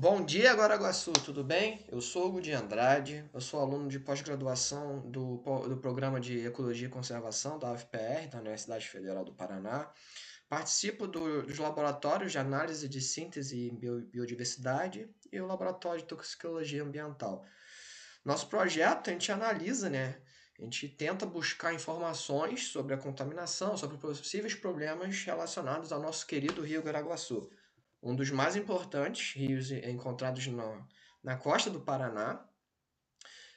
Bom dia, Guaraguaçu, tudo bem? Eu sou Hugo de Andrade, eu sou aluno de pós-graduação do Programa de Ecologia e Conservação da UFPR, da Universidade Federal do Paraná. Participo dos laboratórios de análise de síntese e biodiversidade e o laboratório de toxicologia ambiental. Nosso projeto, a gente analisa, né? A gente tenta buscar informações sobre a contaminação, sobre possíveis problemas relacionados ao nosso querido Rio Guaraguaçu, um dos mais importantes rios encontrados na costa do Paraná,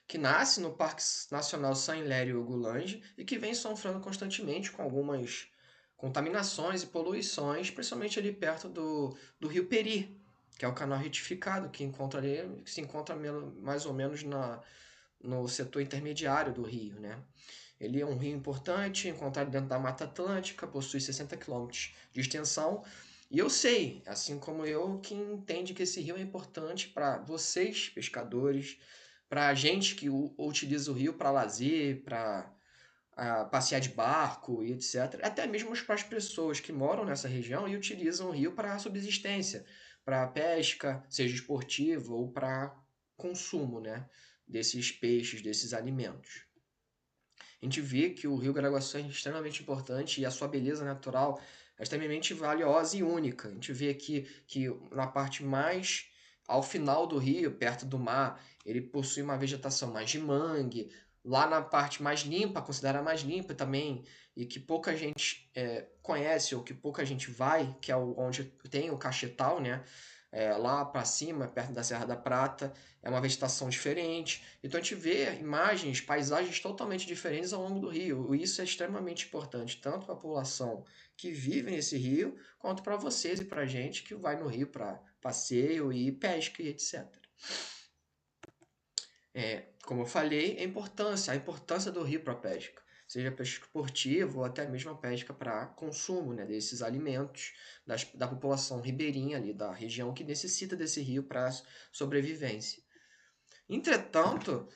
que nasce no Parque Nacional São Hilário Ugulange e que vem sofrendo constantemente com algumas contaminações e poluições, principalmente ali perto do Rio Peri, que é o canal retificado que se encontra mais ou menos no setor intermediário do rio, né? Ele é um rio importante, encontrado dentro da Mata Atlântica, possui 60 quilômetros de extensão. E eu sei, assim como eu, que entende que esse rio é importante para vocês, pescadores, para a gente que utiliza o rio para lazer, para passear de barco e etc. Até mesmo para as pessoas que moram nessa região e utilizam o rio para subsistência, para pesca, seja esportiva ou para consumo, né, desses peixes, desses alimentos. A gente vê que o Rio Guaraguaçu é extremamente importante e a sua beleza natural é extremamente valiosa e única. A gente vê aqui que na parte mais ao final do rio, perto do mar, ele possui uma vegetação mais de mangue. Lá na parte mais limpa, considerada mais limpa também, e que pouca gente conhece ou que pouca gente vai, que é onde tem o Cachetal, né? Lá para cima, perto da Serra da Prata, é uma vegetação diferente. Então a gente vê imagens, paisagens totalmente diferentes ao longo do rio. Isso é extremamente importante, tanto para a população que vive nesse rio, quanto para vocês e para a gente que vai no rio para passeio e pesca e etc. Como eu falei, a importância do rio para a pesca, seja pesca esportiva ou até mesmo a pesca para consumo, né, desses alimentos da população ribeirinha ali da região que necessita desse rio para sobrevivência. Entretanto,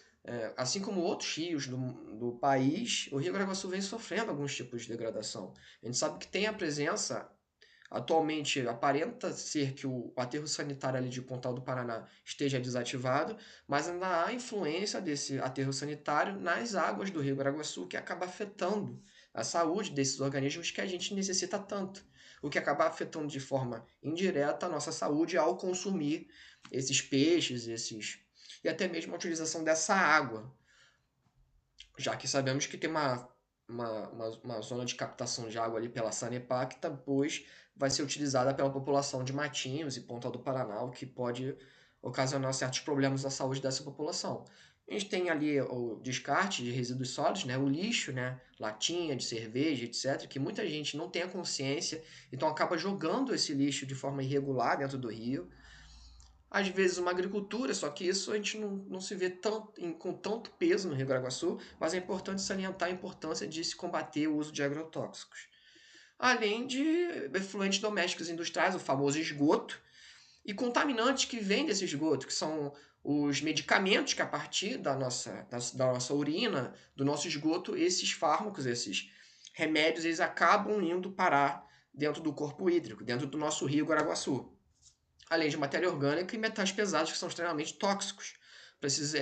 assim como outros rios do país, o Rio Grande do Sul vem sofrendo alguns tipos de degradação. A gente sabe que tem a presença, atualmente aparenta ser que o aterro sanitário ali de Pontal do Paraná esteja desativado, mas ainda há influência desse aterro sanitário nas águas do Rio Guaraguaçu, que acaba afetando a saúde desses organismos que a gente necessita tanto, o que acaba afetando de forma indireta a nossa saúde ao consumir esses peixes, e até mesmo a utilização dessa água, já que sabemos que tem uma zona de captação de água ali pela Sanepar, que depois vai ser utilizada pela população de Matinhos e Pontal do Paraná, o que pode ocasionar certos problemas à saúde dessa população. A gente tem ali o descarte de resíduos sólidos, né, o lixo, né, latinha de cerveja, etc., que muita gente não tem a consciência, então acaba jogando esse lixo de forma irregular dentro do rio. Às vezes uma agricultura, só que isso a gente não se vê com tanto peso no Rio Grande do Sul, mas é importante salientar a importância de se combater o uso de agrotóxicos. Além de efluentes domésticos industriais, o famoso esgoto, e contaminantes que vêm desse esgoto, que são os medicamentos que a partir da nossa urina, do nosso esgoto, esses fármacos, esses remédios, eles acabam indo parar dentro do corpo hídrico, dentro do nosso rio Guaraguaçu, além de matéria orgânica e metais pesados que são extremamente tóxicos para esses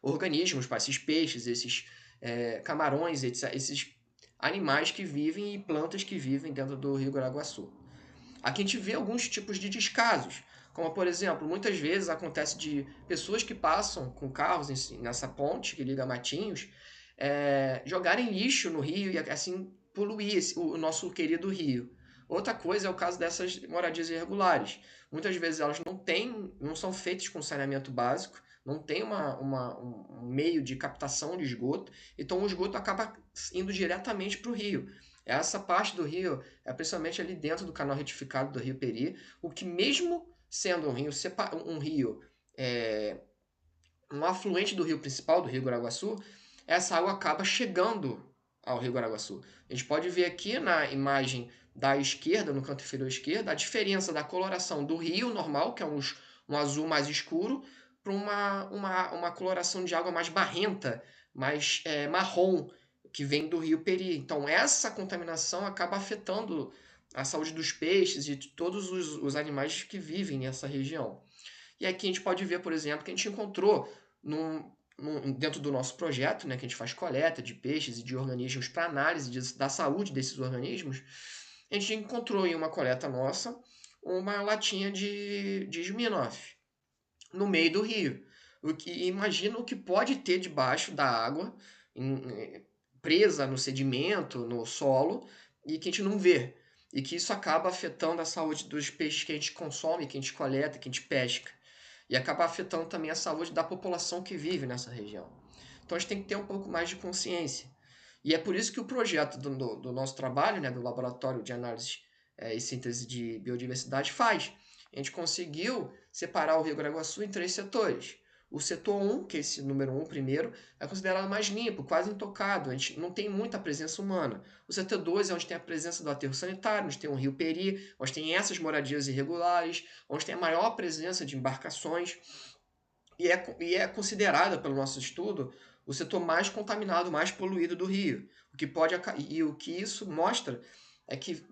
organismos, para esses peixes, esses camarões, esses animais que vivem e plantas que vivem dentro do Rio Guaraguaçu. Aqui a gente vê alguns tipos de descasos, como por exemplo, muitas vezes acontece de pessoas que passam com carros nessa ponte que liga Matinhos, jogarem lixo no rio e assim poluir o nosso querido rio. Outra coisa é o caso dessas moradias irregulares. Muitas vezes elas não são feitas com saneamento básico, não tem um meio de captação de esgoto, então o esgoto acaba indo diretamente para o rio. Essa parte do rio é principalmente ali dentro do canal retificado do Rio Peri, o que mesmo sendo um rio é, um afluente do rio principal, do Rio Guaraguaçu, essa água acaba chegando ao Rio Guaraguaçu. A gente pode ver aqui na imagem da esquerda, no canto inferior esquerdo, a diferença da coloração do rio normal, que é um azul mais escuro, para uma coloração de água mais barrenta, mais marrom, que vem do rio Peri. Então, essa contaminação acaba afetando a saúde dos peixes e de todos os animais que vivem nessa região. E aqui a gente pode ver, por exemplo, que a gente encontrou dentro do nosso projeto, né, que a gente faz coleta de peixes e de organismos para análise da saúde desses organismos, a gente encontrou em uma coleta nossa uma latinha de Smirnoff no meio do rio. Imagina o que pode ter debaixo da água, presa no sedimento, no solo, e que a gente não vê. E que isso acaba afetando a saúde dos peixes que a gente consome, que a gente coleta, que a gente pesca. E acaba afetando também a saúde da população que vive nessa região. Então a gente tem que ter um pouco mais de consciência. E é por isso que o projeto do nosso trabalho, né, do Laboratório de Análise e Síntese de Biodiversidade, faz. A gente conseguiu separar o Rio Graguaçu em 3 setores. O setor 1, que é esse número 1 primeiro, é considerado mais limpo, quase intocado, a gente não tem muita presença humana. O setor 2 é onde tem a presença do aterro sanitário, onde tem o rio Peri, onde tem essas moradias irregulares, onde tem a maior presença de embarcações, e é considerada, pelo nosso estudo, o setor mais contaminado, mais poluído do rio. O que isso mostra é que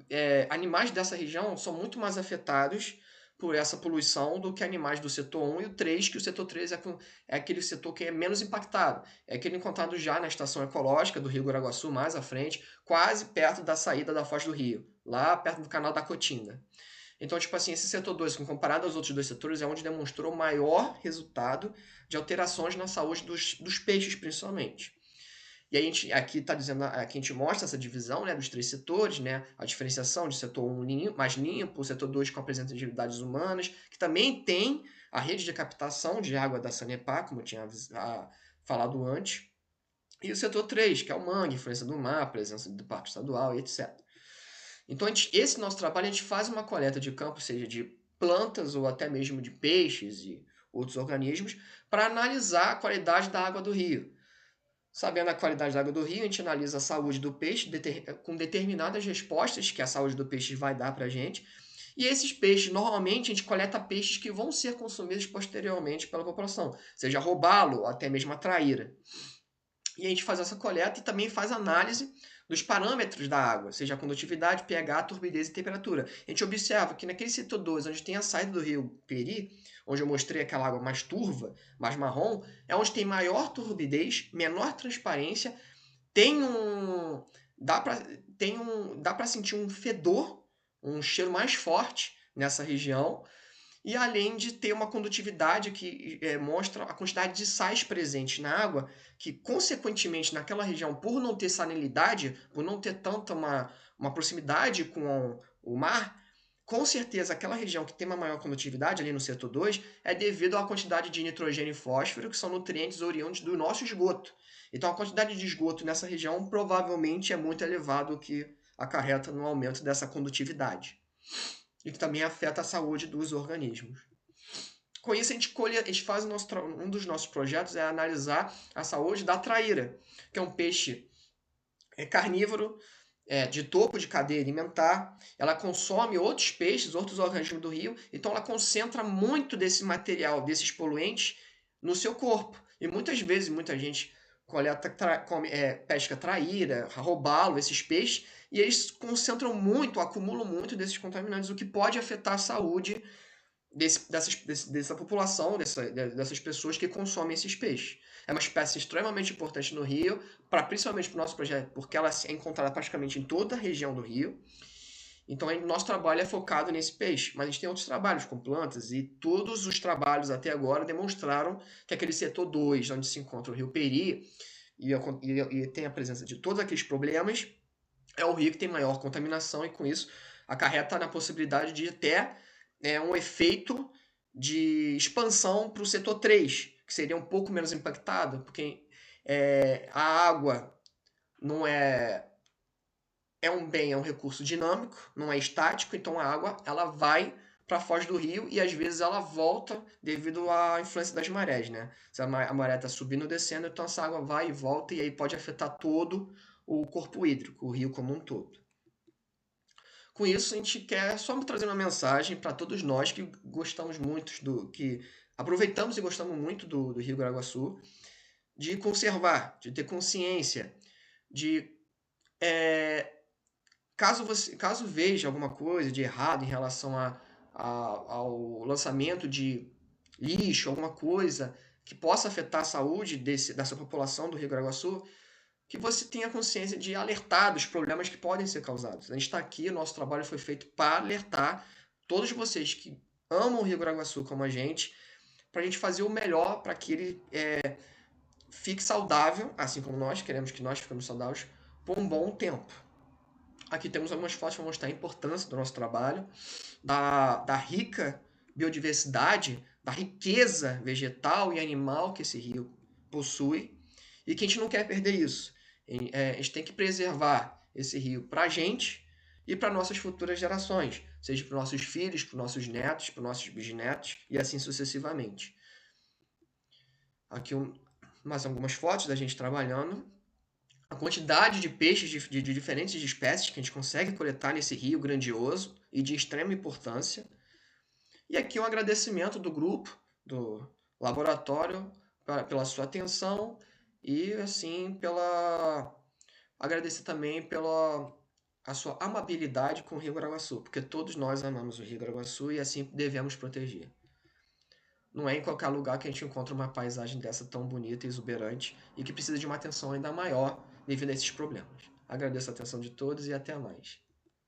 animais dessa região são muito mais afetados por essa poluição do que animais do setor 1 e o 3, que o setor 3 é aquele setor que é menos impactado. É aquele encontrado já na estação ecológica do Rio Guaraguaçu, mais à frente, quase perto da saída da Foz do Rio, lá perto do canal da Cotinga. Então, tipo assim, esse setor 2, comparado aos outros dois setores, é onde demonstrou maior resultado de alterações na saúde dos peixes, principalmente. E a gente aqui está dizendo, aqui a gente mostra essa divisão, né, dos 3 setores, né, a diferenciação de setor 1 mais limpo, o setor 2 com a presença de atividades humanas, que também tem a rede de captação de água da Sanepar, como eu tinha falado antes, e o setor 3, que é o mangue, influência do mar, presença do parque estadual e etc. Então, esse nosso trabalho, a gente faz uma coleta de campo, seja de plantas ou até mesmo de peixes e outros organismos, para analisar a qualidade da água do rio. Sabendo a qualidade da água do rio, a gente analisa a saúde do peixe com determinadas respostas que a saúde do peixe vai dar para a gente. E esses peixes, normalmente, a gente coleta peixes que vão ser consumidos posteriormente pela população, seja robalo ou até mesmo a traíra. E a gente faz essa coleta e também faz análise dos parâmetros da água, seja a condutividade, pH, turbidez e temperatura. A gente observa que naquele setor 2, onde tem a saída do rio Peri, onde eu mostrei aquela água mais turva, mais marrom, é onde tem maior turbidez, menor transparência, tem um dá para sentir um fedor, um cheiro mais forte nessa região, e além de ter uma condutividade que mostra a quantidade de sais presentes na água, que consequentemente naquela região, por não ter salinidade, por não ter tanta uma proximidade com o mar, com certeza aquela região que tem uma maior condutividade, ali no setor 2, é devido à quantidade de nitrogênio e fósforo, que são nutrientes oriundos do nosso esgoto. Então a quantidade de esgoto nessa região provavelmente é muito elevado, o que acarreta no aumento dessa condutividade e que também afeta a saúde dos organismos. Com isso, a gente faz um dos nossos projetos é analisar a saúde da traíra, que é um peixe carnívoro, de topo de cadeia alimentar. Ela consome outros peixes, outros organismos do rio, então ela concentra muito desse material, desses poluentes, no seu corpo. E muitas vezes, muita gente pesca traíra, robalo, esses peixes, e eles concentram muito, acumulam muito desses contaminantes, o que pode afetar a saúde dessa população, dessas pessoas que consomem esses peixes. É uma espécie extremamente importante no rio, principalmente para o nosso projeto, porque ela é encontrada praticamente em toda a região do rio. Então, nosso trabalho é focado nesse peixe, mas a gente tem outros trabalhos com plantas, e todos os trabalhos até agora demonstraram que aquele setor 2, onde se encontra o rio Peri, e tem a presença de todos aqueles problemas, é o rio que tem maior contaminação, e com isso acarreta na possibilidade de até um efeito de expansão para o setor 3, que seria um pouco menos impactado, porque a água não é um bem, é um recurso dinâmico, não é estático, então a água ela vai para a foz do rio e às vezes ela volta devido à influência das marés, né? Se a maré está subindo ou descendo, então essa água vai e volta e aí pode afetar todo o corpo hídrico, o rio como um todo. Com isso, a gente quer só trazer uma mensagem para todos nós que gostamos muito que aproveitamos e gostamos muito do Rio Graguaçu, de conservar, de ter consciência, de caso veja alguma coisa de errado em relação ao lançamento de lixo, alguma coisa que possa afetar a saúde dessa população do Rio Grande, que você tenha consciência de alertar dos problemas que podem ser causados. A gente está aqui, o nosso trabalho foi feito para alertar todos vocês que amam o Rio Grande como a gente, para a gente fazer o melhor para que ele fique saudável, assim como nós queremos que nós fiquemos saudáveis, por um bom tempo. Aqui temos algumas fotos para mostrar a importância do nosso trabalho, da rica biodiversidade, da riqueza vegetal e animal que esse rio possui, e que a gente não quer perder isso. A gente tem que preservar esse rio para a gente e para nossas futuras gerações, seja para os nossos filhos, para os nossos netos, para os nossos bisnetos e assim sucessivamente. Aqui mais algumas fotos da gente trabalhando. A quantidade de peixes de diferentes espécies que a gente consegue coletar nesse rio grandioso e de extrema importância. E aqui um agradecimento do grupo, do laboratório, pela sua atenção e assim agradecer também pela a sua amabilidade com o Rio Grande, porque todos nós amamos o Rio Grande e assim devemos proteger. Não é em qualquer lugar que a gente encontra uma paisagem dessa tão bonita e exuberante e que precisa de uma atenção ainda maior devido a esses problemas. Agradeço a atenção de todos e até mais.